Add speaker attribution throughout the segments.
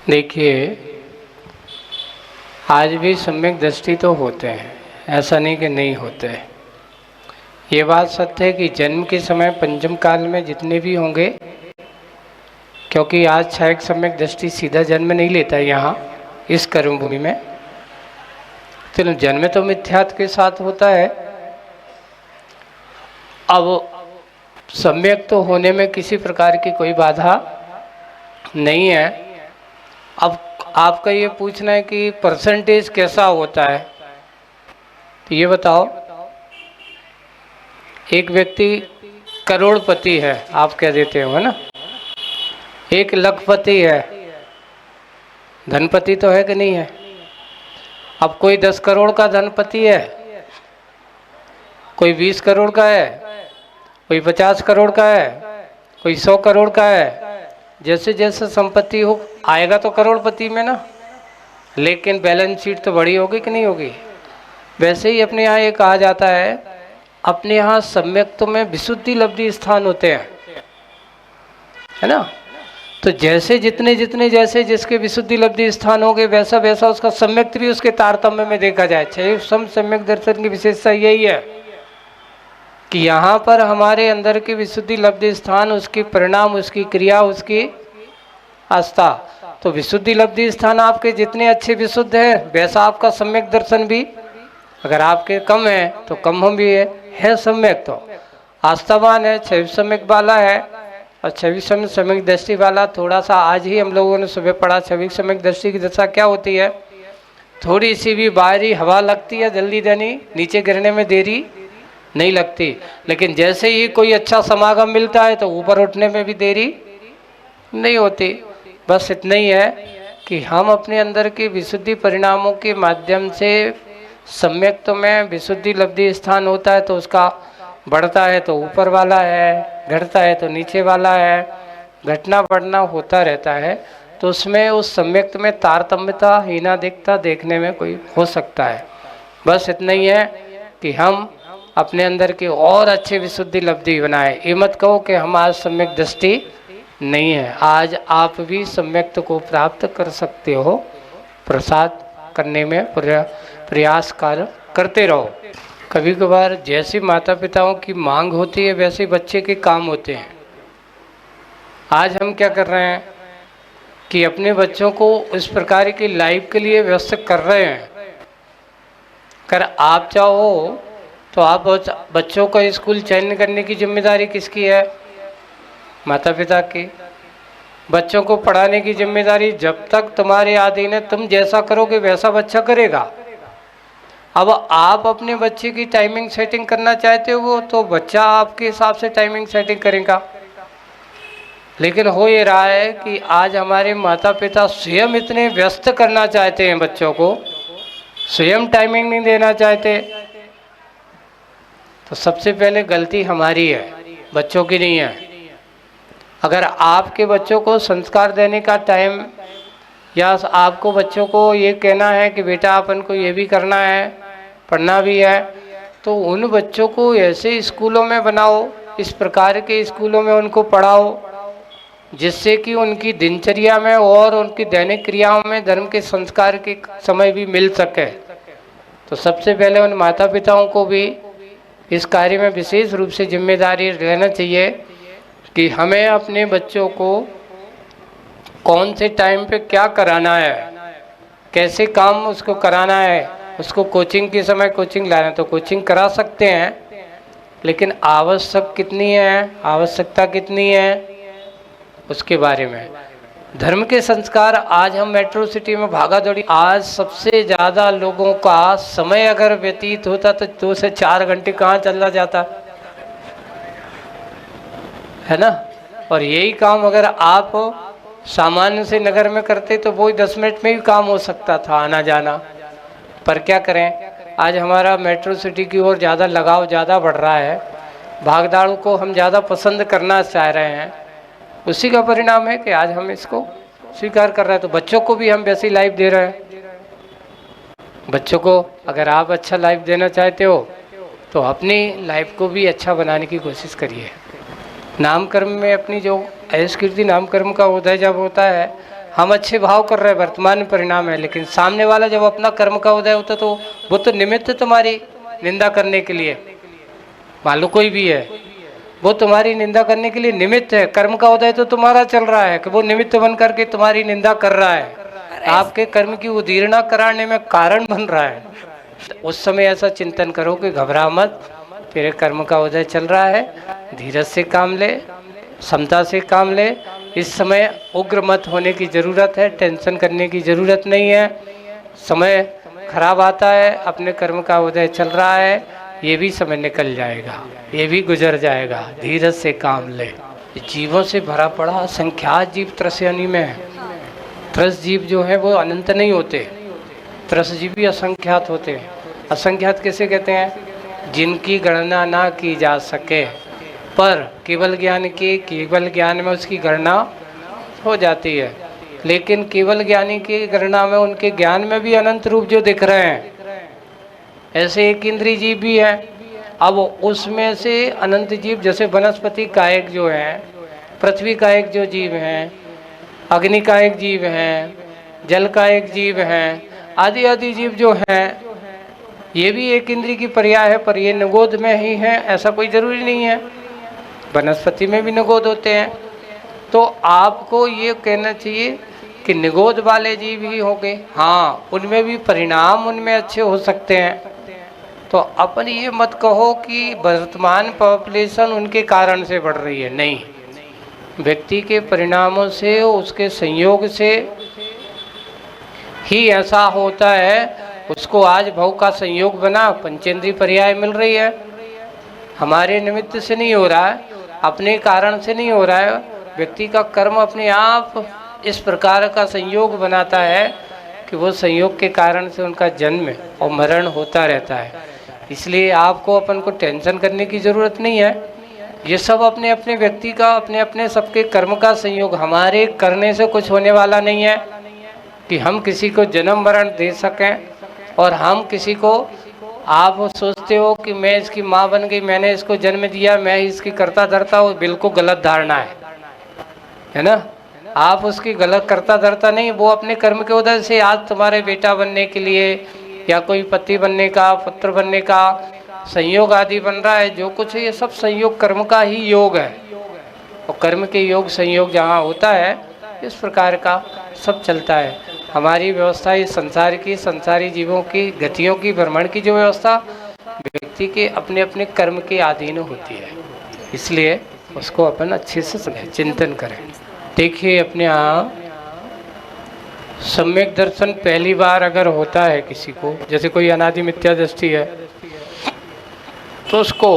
Speaker 1: देखिए, आज भी सम्यक दृष्टि तो होते हैं, ऐसा नहीं कि नहीं होते। ये बात सत्य है कि जन्म के समय पंचम काल में जितने भी होंगे, क्योंकि आज क्षयक सम्यक दृष्टि सीधा जन्म नहीं लेता है यहाँ इस कर्मभूमि में, तो जन्म तो मिथ्यात्व के साथ होता है। अब सम्यक तो होने में किसी प्रकार की कोई बाधा नहीं है। अब आपका ये पूछना है कि परसेंटेज कैसा होता है, तो ये बताओ, एक व्यक्ति करोड़पति है, आप कह देते हो है ना, एक लखपति है, धनपति तो है कि नहीं है। अब कोई 10 करोड़ का धनपति है, कोई 20 करोड़ का है, कोई 50 करोड़ का है, कोई 100 करोड़ का है। जैसे जैसे संपत्ति हो आएगा तो करोड़पति में ना, लेकिन बैलेंस शीट तो बड़ी होगी कि नहीं होगी। वैसे ही अपने यहाँ ये कहा जाता है, अपने यहाँ सम्यक्त्व में विशुद्धि लब्धि स्थान होते हैं, है ना। तो जैसे जितने जितने जैसे जिसके विशुद्धि लब्धि स्थान होंगे वैसा वैसा उसका सम्यक्त्व भी उसके तारतम्य में देखा जाए। क्षय सम सम्यक दर्शन की विशेषता यही है कि यहाँ पर हमारे अंदर की विशुद्धि लब्धि स्थान, उसकी परिणाम, उसकी क्रिया, उसकी आस्था। तो विशुद्धि लब्धि स्थान आपके जितने अच्छे विशुद्ध है वैसा आपका सम्यक दर्शन भी, अगर आपके कम है तो कम हम भी है सम्यक, तो आस्थावान है, छवि सम्यक वाला है। और छवि सम्यक दृष्टि वाला थोड़ा सा, आज ही हम लोगों ने सुबह पढ़ा, छवि सम्यक दृष्टि की दशा क्या होती है, थोड़ी सी भी बाहरी हवा लगती है जल्दी देनी, नीचे गिरने में देरी नहीं लगती। लेकिन जैसे ही कोई अच्छा समागम मिलता है तो ऊपर उठने में भी देरी नहीं होती। बस इतना ही है कि हम अपने अंदर के विशुद्धि परिणामों के माध्यम से सम्यक्त्व में विशुद्धि लब्धि स्थान होता है, तो उसका बढ़ता है तो ऊपर वाला है, घटता है तो नीचे वाला है, घटना बढ़ना होता रहता है। तो उसमें उस सम्यक्त्व में तारतम्यता, हीनादिकता देखने में कोई हो सकता है। बस इतना ही है कि हम अपने अंदर की और अच्छे विशुद्धि लब्धि बनाए। ये मत कहो कि हम आज सम्यक दृष्टि नहीं है, आज आप भी सम्यक्त्व को प्राप्त कर सकते हो। प्रसाद करने में प्रयास करते रहो। कभी कभार जैसी माता पिताओं की मांग होती है वैसे बच्चे के काम होते हैं। आज हम क्या कर रहे हैं कि अपने बच्चों को इस प्रकार की लाइफ के लिए व्यस्त कर रहे हैं। अगर आप चाहो तो आप बच्चों का स्कूल चयन करने की जिम्मेदारी किसकी है, माता पिता की। बच्चों को पढ़ाने की जिम्मेदारी जब तक तुम्हारे अधीन है, तुम जैसा करोगे वैसा बच्चा करेगा। अब आप अपने बच्चे की टाइमिंग सेटिंग करना चाहते हो तो बच्चा आपके हिसाब से टाइमिंग सेटिंग करेगा। लेकिन हो ये रहा है कि आज हमारे माता पिता स्वयं इतने व्यस्त करना चाहते हैं बच्चों को, स्वयं टाइमिंग नहीं देना चाहते। तो सबसे पहले गलती हमारी है, बच्चों की नहीं है। अगर आपके बच्चों को संस्कार देने का टाइम, या आपको बच्चों को ये कहना है कि बेटा अपन को ये भी करना है, पढ़ना भी है, तो उन बच्चों को ऐसे स्कूलों में बनाओ, इस प्रकार के स्कूलों में उनको पढ़ाओ जिससे कि उनकी दिनचर्या में और उनकी दैनिक क्रियाओं में धर्म के संस्कार के समय भी मिल सके। तो सबसे पहले उन माता पिताओं को भी इस कार्य में विशेष रूप से जिम्मेदारी लेना चाहिए कि हमें अपने बच्चों को कौन से टाइम पे क्या कराना है, कैसे काम उसको कराना है। उसको कोचिंग के समय कोचिंग लाना तो कोचिंग करा सकते हैं, लेकिन आवश्यक कितनी है, आवश्यकता कितनी है, उसके बारे में। धर्म के संस्कार, आज हम मेट्रो सिटी में भागा दौड़ी, आज सबसे ज़्यादा लोगों का समय अगर व्यतीत होता तो 2 से 4 घंटे कहाँ चला जाता, है ना। और यही काम अगर आप सामान्य से नगर में करते तो वो 10 मिनट में ही काम हो सकता था, आना जाना। पर क्या करें, आज हमारा मेट्रो सिटी की ओर ज़्यादा लगाव ज़्यादा बढ़ रहा है, भागदौड़ को हम ज़्यादा पसंद करना चाह रहे हैं। उसी का परिणाम है कि आज हम इसको स्वीकार कर रहे हैं। तो बच्चों को भी हम वैसी लाइफ दे रहे हैं। बच्चों को अगर आप अच्छा लाइफ देना चाहते हो तो अपनी लाइफ को भी अच्छा बनाने की कोशिश करिए। नामकर्म में अपनी जो ऐश कीर्ति नामकर्म का उदय जब होता है, हम अच्छे भाव कर रहे हैं, वर्तमान में परिणाम है, लेकिन सामने वाला जब अपना कर्म का उदय होता तो वो तो निमित्त तुम्हारी निंदा करने के लिए, मान लो कोई भी है, वो तुम्हारी निंदा करने के लिए निमित्त है। कर्म का उदय तो तुम्हारा चल रहा है कि वो निमित्त बन करके तुम्हारी निंदा कर रहा है, आपके कर्म की उदीर्णा कराने में कारण बन रहा है। उस समय ऐसा चिंतन करो कि घबरा मत, तेरे कर्म का उदय चल रहा है, धीरज से काम ले, समता से काम ले। इस समय उग्र मत होने की ज़रूरत है, टेंशन करने की ज़रूरत नहीं है। समय खराब आता है, अपने कर्म का उदय चल रहा है, ये भी समय निकल जाएगा, ये भी गुजर जाएगा, धीरज से काम ले। जीवों से भरा पड़ा असंख्यात जीव त्रस्यानी में है। त्रस जीव जो है वो अनंत नहीं होते, त्रस जीव भी असंख्यात होते हैं। असंख्यात कैसे कहते हैं? जिनकी गणना ना की जा सके, पर केवल ज्ञान में उसकी गणना हो जाती है। लेकिन केवल ज्ञानी की गणना में, उनके ज्ञान में भी अनंत रूप जो दिख रहे हैं, ऐसे एक इंद्रिय जीव भी है। अब उसमें से अनंत जीव, जैसे वनस्पति कायक जो हैं, पृथ्वी कायक जो जीव हैं, अग्नि कायक जीव हैं, जल कायक जीव हैं, आदि आदि जीव जो हैं, ये भी एक इंद्रिय की पर्याय है, पर ये निगोद में ही है, ऐसा कोई जरूरी नहीं है। वनस्पति में भी निगोद होते हैं। तो आपको ये कहना चाहिए कि निगोद वाले जीव ही होंगे, हाँ उनमें भी परिणाम उनमें अच्छे हो सकते हैं। तो अपन ये मत कहो कि वर्तमान पॉपुलेशन उनके कारण से बढ़ रही है, नहीं, व्यक्ति के परिणामों से, उसके संयोग से ही ऐसा होता है। उसको आज भव का संयोग बना, पंचेंद्रीय पर्याय मिल रही है, हमारे निमित्त से नहीं हो रहा है, अपने कारण से नहीं हो रहा है। व्यक्ति का कर्म अपने आप इस प्रकार का संयोग बनाता है कि वो संयोग के कारण से उनका जन्म और मरण होता रहता है। इसलिए आपको अपन को टेंशन करने की ज़रूरत नहीं है। ये सब अपने अपने व्यक्ति का, अपने अपने सबके कर्म का संयोग, हमारे करने से कुछ होने वाला नहीं है कि हम किसी को जन्म मरण दे सकें। और हम किसी को, आप सोचते हो कि मैं इसकी माँ बन गई, मैंने इसको जन्म दिया, मैं इसकी करता धरता हूँ, बिल्कुल गलत धारणा है ना। आप उसकी गलत करता धरता नहीं, वो अपने कर्म के उदय से आज तुम्हारे बेटा बनने के लिए या कोई पति बनने का, पुत्र बनने का संयोग आदि बन रहा है। जो कुछ है ये सब संयोग कर्म का ही योग है, और कर्म के योग संयोग जहाँ होता है, इस प्रकार का सब चलता है। हमारी व्यवस्था इस संसार की, संसारी जीवों की गतियों की, भ्रमण की जो व्यवस्था व्यक्ति के अपने अपने कर्म के अधीन होती है। इसलिए उसको अपन अच्छे से समझें, चिंतन करें। देखिए अपने यहाँ सम्यक दर्शन पहली बार अगर होता है किसी को, जैसे कोई अनादि मिथ्या दृष्टि है, तो उसको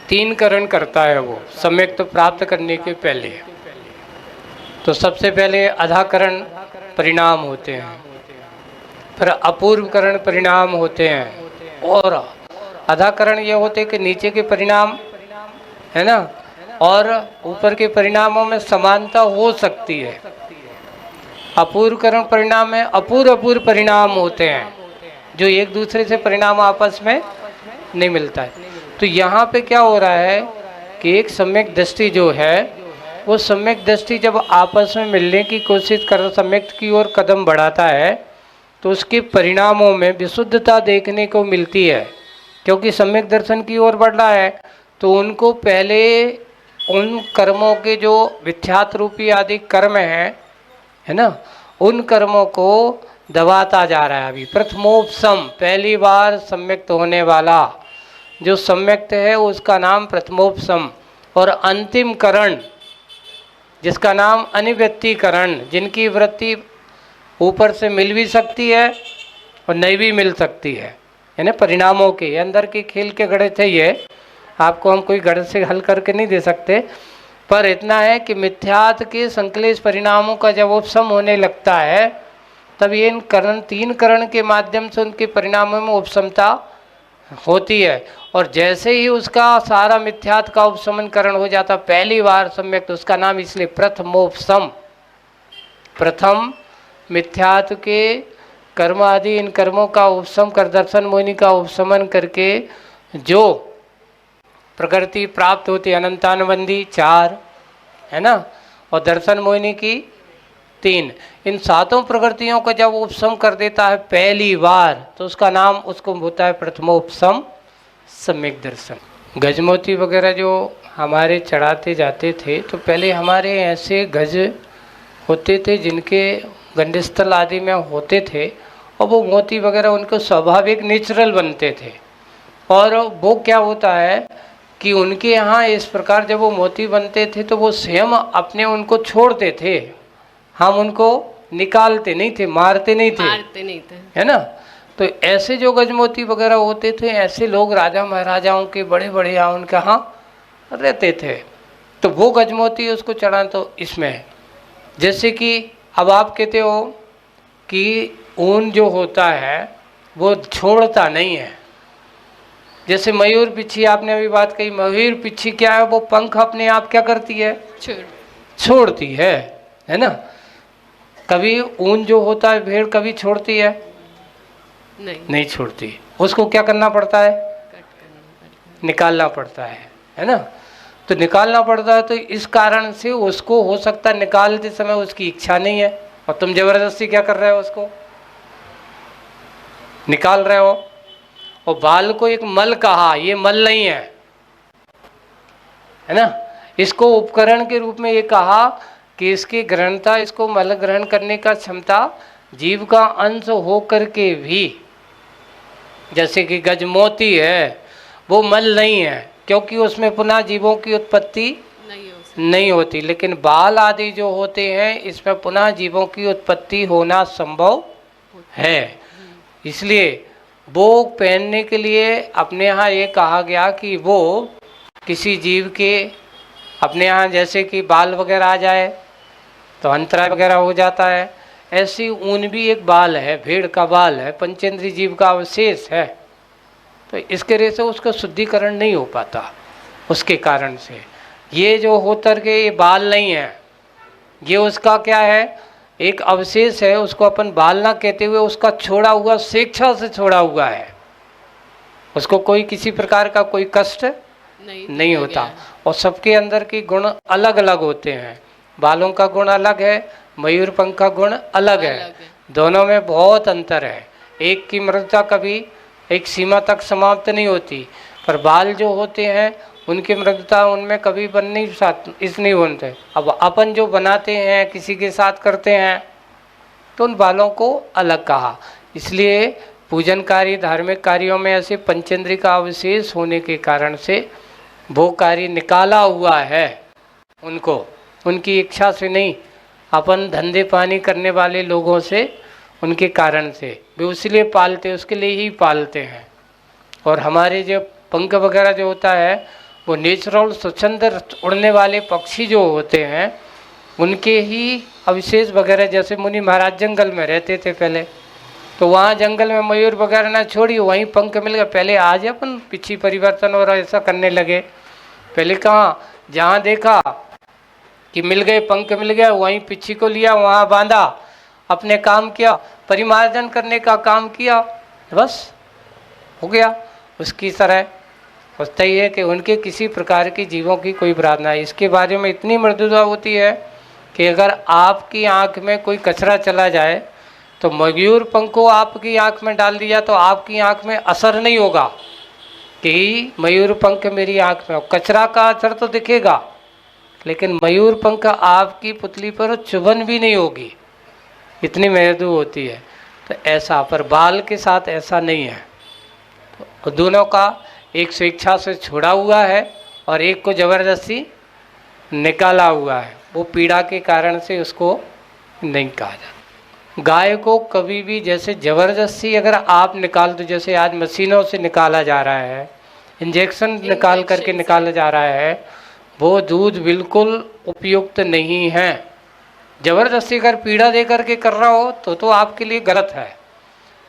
Speaker 1: 3 करण करता है वो सम्यक तो प्राप्त करने के पहले। तो सबसे पहले अधाकरण परिणाम होते हैं, फिर अपूर्वकरण परिणाम होते हैं, और अधाकरण ये होते हैं कि नीचे के परिणाम है ना, और ऊपर के परिणामों में समानता हो सकती है। अपूर्वकरण परिणाम में अपूर्व परिणाम होते हैं, जो एक दूसरे से परिणाम आपस में नहीं मिलता है। तो यहाँ पे क्या हो रहा है कि एक सम्यक दृष्टि जो है, वो सम्यक दृष्टि जब आपस में मिलने की कोशिश कर सम्यक की ओर कदम बढ़ाता है, तो उसके परिणामों में विशुद्धता देखने को मिलती है। क्योंकि सम्यक दर्शन की ओर बढ़ रहा है, तो उनको पहले उन कर्मों के जो विख्यात रूपी आदि कर्म हैं, है ना, उन कर्मों को दबाता जा रहा है। अभी प्रथमोपसम, पहली बार सम्यक्त होने वाला जो सम्यक्त है उसका नाम प्रथमोपसम, और अंतिम करण जिसका नाम अनिवृत्तिकरण, जिनकी वृत्ति ऊपर से मिल भी सकती है और नहीं भी मिल सकती है, यानी परिणामों के अंदर के खेल के गढ़े थे ये, आपको हम कोई गढ़ से हल करके नहीं दे सकते। पर इतना है कि मिथ्यात के संकलेश परिणामों का जब उपशम होने लगता है, तब ये इन करण 3 करण के माध्यम से उनके परिणामों में उपशमता होती है। और जैसे ही उसका सारा मिथ्यात का उपशमन करण हो जाता, पहली बार सम्यक, तो उसका नाम इसलिए प्रथमोपशम, प्रथम मिथ्यात के कर्म आदि इन कर्मों का उपशम कर दर्शन मोहिनी का उपशमन करके जो प्रकृति प्राप्त होती, अनंतानुबंधी 4 है ना, और दर्शन मोहिनी की 3। इन 7 प्रकृतियों का जब उपशम कर देता है पहली बार तो उसका नाम उसको होता है प्रथमोपशम सम्यक दर्शन। गजमोती वगैरह जो हमारे चढ़ाते जाते थे तो पहले हमारे ऐसे गज होते थे जिनके गंडस्थल आदि में होते थे और वो मोती वगैरह उनको स्वाभाविक नेचुरल बनते थे। और वो क्या होता है कि उनके यहाँ इस प्रकार जब वो मोती बनते थे तो वो स्वयं अपने उनको छोड़ते थे, हम उनको निकालते नहीं थे, मारते नहीं थे, है ना। तो ऐसे जो गजमोती वगैरह होते थे ऐसे लोग राजा महाराजाओं के बड़े बड़े यहाँ उनके यहाँ रहते थे। तो वो गजमोती उसको चढ़ा तो इसमें है। जैसे कि अब आप कहते हो कि ऊन जो होता है वो छोड़ता नहीं है। जैसे मयूर पिच्छी आपने अभी बात कही, मयूर पिच्छी क्या है, वो पंख अपने आप क्या करती है, छोड़ती है ना। कभी ऊन जो होता है भेड़ कभी छोड़ती है नहीं छोड़ती, उसको क्या करना पड़ता है, निकालना पड़ता है ना। तो निकालना पड़ता है तो इस कारण से उसको हो सकता है निकालते समय उसकी इच्छा नहीं है और तुम जबरदस्ती क्या कर रहे हो, उसको निकाल रहे हो। और बाल को एक मल कहा, ये मल नहीं है ना। इसको उपकरण के रूप में ये कहा कि इसकी ग्रहणता, इसको मल ग्रहण करने का क्षमता जीव का अंश हो करके भी, जैसे कि गजमोती है वो मल नहीं है क्योंकि उसमें पुनः जीवों की उत्पत्ति नहीं होती, लेकिन बाल आदि जो होते हैं इसमें पुनः जीवों की उत्पत्ति होना संभव है। इसलिए वो पहनने के लिए अपने यहाँ ये कहा गया कि वो किसी जीव के अपने यहाँ जैसे कि बाल वगैरह आ जाए तो अंतराय वगैरह हो जाता है, ऐसी ऊन भी एक बाल है, भेड़ का बाल है, पंचेंद्रीय जीव का अवशेष है। तो इसके वजह से उसका शुद्धिकरण नहीं हो पाता, उसके कारण से ये जो होतर के ये बाल नहीं है, ये उसका क्या है, एक अवशेष है। उसको अपन बाल ना कहते हुए उसका छोड़ा हुआ, स्वेच्छा से छोड़ा हुआ है, उसको कोई किसी प्रकार का कोई कष्ट नहीं होता। और सबके अंदर के गुण अलग अलग होते हैं, बालों का गुण अलग है, मयूर पंख का गुण अलग है, दोनों में बहुत अंतर है। एक की मृदता कभी एक सीमा तक समाप्त नहीं होती, पर बाल जो होते हैं उनकी मृदता उनमें कभी बन नहीं इस नहीं बनते। अब अपन जो बनाते हैं किसी के साथ करते हैं तो उन बालों को अलग कहा। इसलिए पूजन कार्य धार्मिक कार्यों में ऐसे पंचेंद्रिय का अवशेष होने के कारण से वो कार्य निकाला हुआ है उनको, उनकी इच्छा से नहीं, अपन धंधे पानी करने वाले लोगों से, उनके कारण से वे इसलिए पालते, उसके लिए ही पालते हैं। और हमारे जो पंख वगैरह जो होता है वो नेचुरल स्वच्छंद उड़ने वाले पक्षी जो होते हैं उनके ही अवशेष वगैरह। जैसे मुनि महाराज जंगल में रहते थे पहले, तो वहाँ जंगल में मयूर वगैरह ना छोड़ी, वहीं पंख मिल गए। पहले आज अपन पिछी परिवर्तन और ऐसा करने लगे, पहले कहाँ, जहाँ देखा कि मिल गए पंख मिल गया वहीं पिछी को लिया, वहाँ बांधा, अपने काम किया, परिमार्जन करने का काम किया, बस हो गया। उसकी तरह होता ही है कि उनके किसी प्रकार की जीवों की कोई प्रार्थना है। इसके बारे में इतनी मृदुता होती है कि अगर आपकी आंख में कोई कचरा चला जाए तो मयूर पंख को आपकी आंख में डाल दिया तो आपकी आंख में असर नहीं होगा कि मयूर पंख मेरी आंख में, कचरा का असर तो दिखेगा लेकिन मयूर पंख आपकी पुतली पर चुभन भी नहीं होगी, इतनी मृदु होती है। तो ऐसा, पर बाल के साथ ऐसा नहीं है। तो दोनों का एक स्वेच्छा से छोड़ा हुआ है और एक को जबरदस्ती निकाला हुआ है, वो पीड़ा के कारण से उसको नहीं कहा जाता। गाय को कभी भी जैसे जबरदस्ती अगर आप निकाल दो, जैसे आज मशीनों से निकाला जा रहा है, इंजेक्शन निकाल करके निकाला जा रहा है, वो दूध बिल्कुल उपयुक्त नहीं है। जबरदस्ती अगर पीड़ा दे करके कर रहा हो तो आपके लिए गलत है।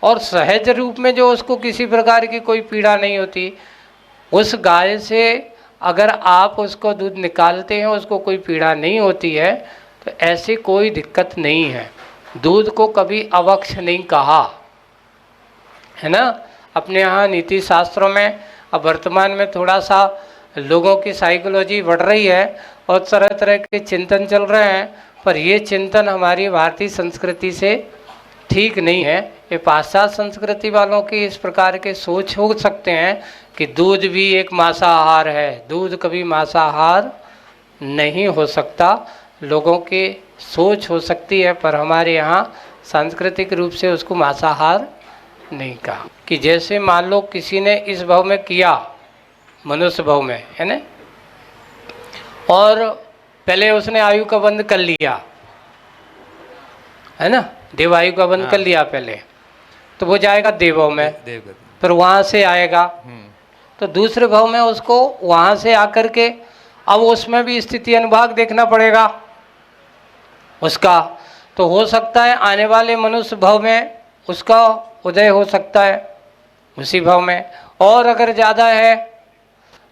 Speaker 1: और सहज रूप में जो उसको किसी प्रकार की कोई पीड़ा नहीं होती, उस गाय से अगर आप उसको दूध निकालते हैं, उसको कोई पीड़ा नहीं होती है, तो ऐसी कोई दिक्कत नहीं है। दूध को कभी अवक्ष नहीं कहा है ना। अपने यहाँ नीति शास्त्रों में अब वर्तमान में थोड़ा सा लोगों की साइकोलॉजी बढ़ रही है और तरह तरह के चिंतन चल रहे हैं, पर ये चिंतन हमारी भारतीय संस्कृति से ठीक नहीं है। ये पाश्चात्य संस्कृति वालों की इस प्रकार के सोच हो सकते हैं कि दूध भी एक मांसाहार है। दूध कभी मांसाहार नहीं हो सकता, लोगों की सोच हो सकती है, पर हमारे यहाँ सांस्कृतिक रूप से उसको मांसाहार नहीं कहा। कि जैसे मान लो किसी ने इस भाव में किया, मनुष्य भाव में, है ना, और पहले उसने आयु का बंध कर लिया, है ना, देव आयु का बंध कर लिया पहले, तो वो जाएगा देव भाव में, फिर वहाँ से आएगा तो दूसरे भाव में उसको वहाँ से आकर के अब उसमें भी स्थिति अनुभाग देखना पड़ेगा उसका। तो हो सकता है आने वाले मनुष्य भाव में उसका उदय हो सकता है उसी भाव में, और अगर ज़्यादा है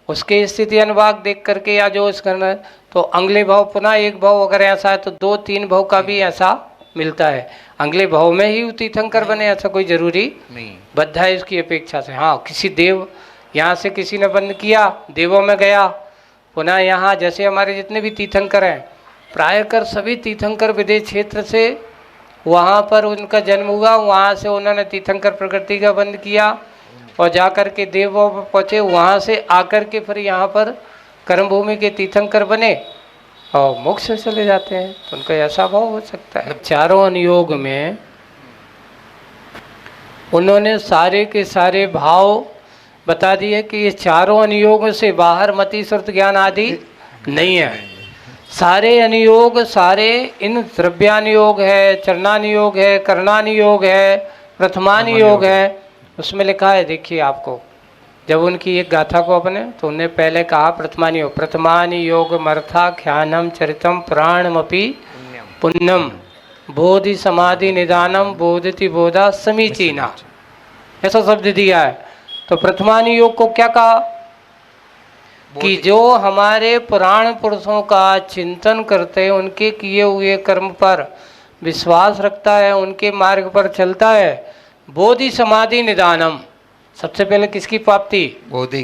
Speaker 1: उसके स्थिति अनुभाग देख करके या जो इस करना, तो अगले भाव पुनः एक भाव अगर ऐसा है तो 2-3 भाव का भी ऐसा मिलता है। अगले भाव में ही तीर्थंकर बने ऐसा कोई जरूरी नहीं, बद्धा है इसकी अपेक्षा से। हाँ, किसी देव यहाँ से किसी ने बंद किया, देवों में गया, पुनः यहाँ जैसे हमारे जितने भी तीर्थंकर हैं प्रायकर सभी तीर्थंकर विदेश क्षेत्र से वहाँ पर उनका जन्म हुआ, वहाँ से उन्होंने तीर्थंकर प्रकृति का बंद किया और जा कर के देवों पर पहुँचे, वहाँ से आकर के फिर यहाँ पर कर्मभूमि के तीर्थंकर बने और मोक्ष से चले जाते हैं। तो उनका ऐसा भाव हो सकता है। चारों अनुयोग में उन्होंने सारे के सारे भाव बता दिए कि ये चारों अनुयोग से बाहर मति श्रुत ज्ञान आदि नहीं है। सारे अनुयोग, सारे इन द्रव्यानुयोग है, चरणानुयोग है, करणानुयोग है, प्रथमानुयोग है, उसमें लिखा है, देखिए आपको जब उनकी एक गाथा को अपने तो उन्हें पहले कहा प्रथमानुयोग, प्रथमानुयोग मर्था ख्यानम चरितम प्राणमपि पुण्यम बोधि समाधि निदानम बोधति बोधा समीचीना, ऐसा शब्द दिया है। तो प्रथमानुयोग को क्या कहा कि जो हमारे पुराण पुरुषों का चिंतन करते हैं, उनके किए हुए कर्म पर विश्वास रखता है, उनके मार्ग पर चलता है, बोधि समाधि निदानम, सबसे पहले किसकी प्राप्ति? बोधि।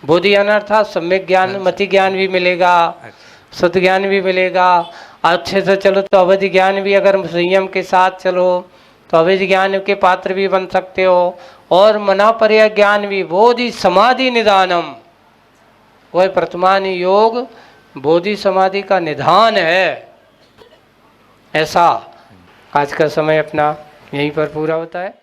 Speaker 1: बोधि अनर्थात सम्यक ज्ञान, मति ज्ञान भी मिलेगा, शुद्ध ज्ञान भी मिलेगा, अच्छे से चलो तो अवधि ज्ञान भी, अगर संयम के साथ चलो तो अवधि ज्ञान के पात्र भी बन सकते हो, और मनापर्य ज्ञान भी। बोधि समाधि निदानम, वह प्रथमानुयोग बोधि समाधि का निधान है। ऐसा आज का समय अपना यहीं पर पूरा होता है।